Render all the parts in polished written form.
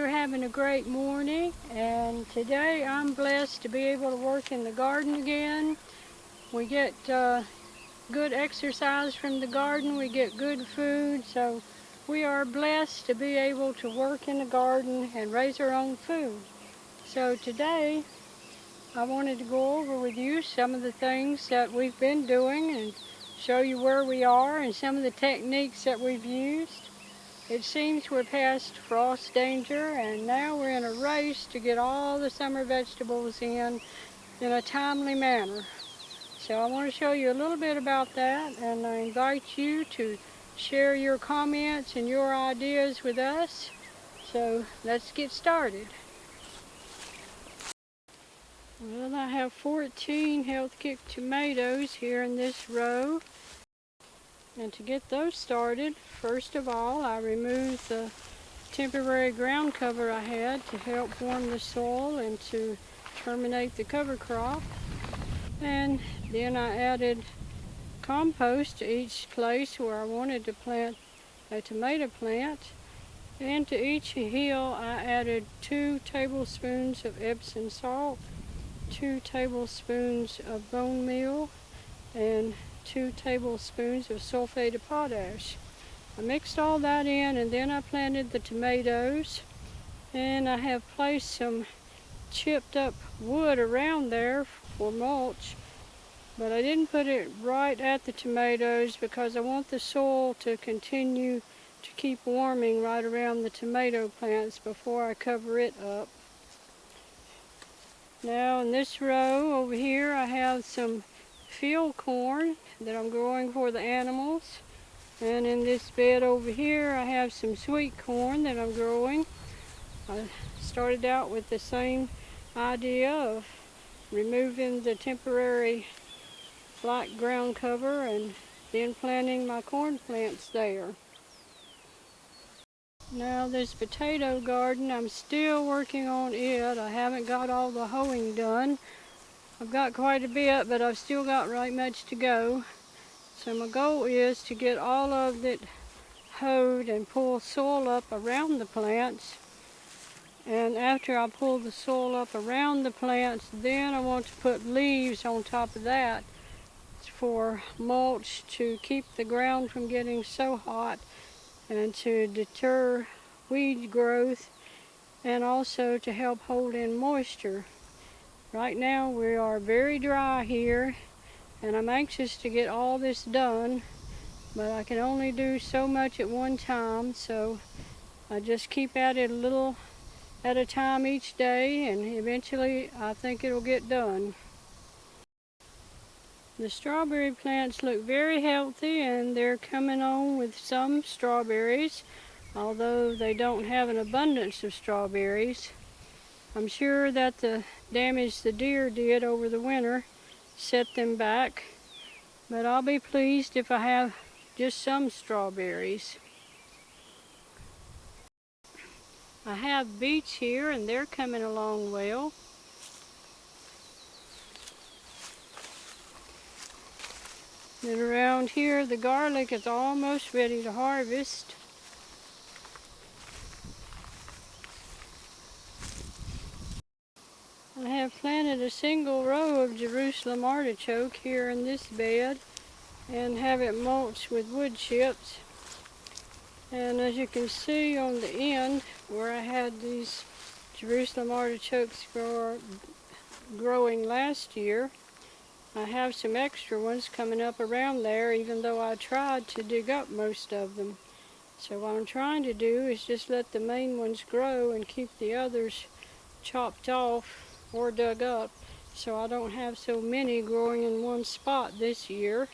you're having a great morning, and today I'm blessed to be able to work in the garden again. We get good exercise from the garden, we get good food, so we are blessed to be able to work in the garden and raise our own food. So today I wanted to go over with you some of the things that we've been doing and show you where we are and some of the techniques that we've used. It seems we're past frost danger, and now we're in a race to get all the summer vegetables in a timely manner. So I want to show you a little bit about that, and I invite you to share your comments and your ideas with us. So let's get started. Well, I have 14 Health Kick tomatoes here in this row. And to get those started, first of all, I removed the temporary ground cover I had to help warm the soil and to terminate the cover crop. And then I added compost to each place where I wanted to plant a tomato plant. And to each hill I added 2 tablespoons of Epsom salt, 2 tablespoons of bone meal, and 2 tablespoons of sulfate of potash. I mixed all that in, and then I planted the tomatoes, and I have placed some chipped up wood around there for mulch, but I didn't put it right at the tomatoes because I want the soil to continue to keep warming right around the tomato plants before I cover it up. Now in this row over here I have some field corn that I'm growing for the animals, and in this bed over here I have some sweet corn that I'm growing. I started out with the same idea of removing the temporary black ground cover and then planting my corn plants there. Now this potato garden, I'm still working on it. I haven't got all the hoeing done. I've got quite a bit, but I've still got right much to go. So my goal is to get all of it hoed and pull soil up around the plants. And after I pull the soil up around the plants, then I want to put leaves on top of that for mulch to keep the ground from getting so hot and to deter weed growth, and also to help hold in moisture. Right now we are very dry here, and I'm anxious to get all this done, but I can only do so much at one time, so I just keep at it a little at a time each day, and eventually I think it'll get done. The strawberry plants look very healthy, and they're coming on with some strawberries, although they don't have an abundance of strawberries. I'm sure that the damage the deer did over the winter set them back, but I'll be pleased if I have just some strawberries. I have beets here, and they're coming along well. Then around here the garlic is almost ready to harvest. I have planted a single row of Jerusalem artichoke here in this bed and have it mulched with wood chips. And as you can see on the end where I had these Jerusalem artichokes growing last year, I have some extra ones coming up around there, even though I tried to dig up most of them. So what I'm trying to do is just let the main ones grow and keep the others chopped off or dug up, so I don't have so many growing in one spot this year.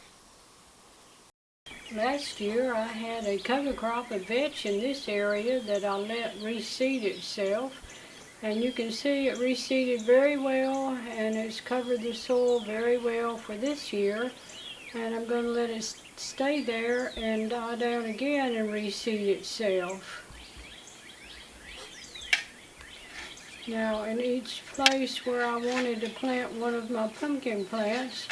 Last year I had a cover crop of vetch in this area that I let reseed itself, and you can see it reseeded very well, and it's covered the soil very well for this year, and I'm going to let it stay there and die down again and reseed itself. Now in each place where I wanted to plant one of my pumpkin plants,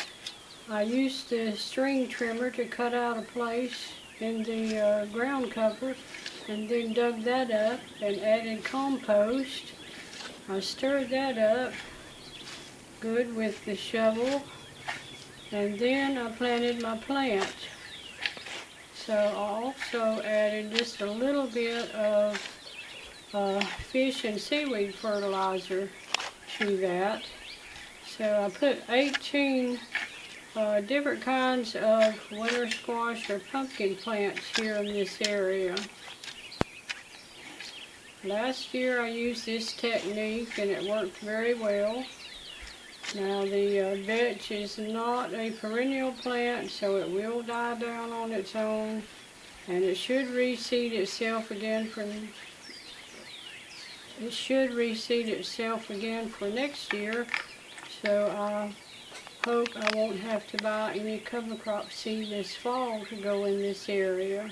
I used the string trimmer to cut out a place in the ground cover and then dug that up and added compost. I stirred that up good with the shovel, and then I planted my plant. So I also added just a little bit of fish and seaweed fertilizer to that. So I put 18 different kinds of winter squash or pumpkin plants here in this area. Last year I used this technique and it worked very well. Now the vetch is not a perennial plant, so it will die down on its own, and it should reseed itself again for next year. So I hope I won't have to buy any cover crop seed this fall to go in this area.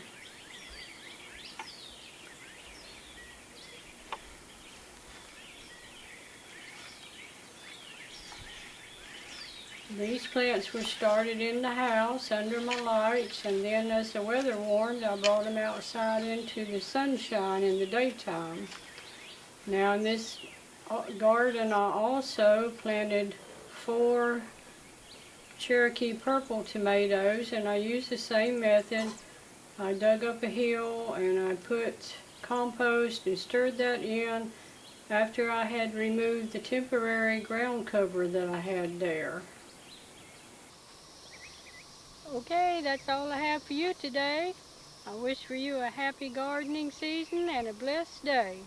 These plants were started in the house under my lights, and then as the weather warmed, I brought them outside into the sunshine in the daytime. Now in this garden I also planted 4 Cherokee purple tomatoes, and I used the same method. I dug up a hill and I put compost and stirred that in after I had removed the temporary ground cover that I had there. Okay, that's all I have for you today. I wish for you a happy gardening season and a blessed day.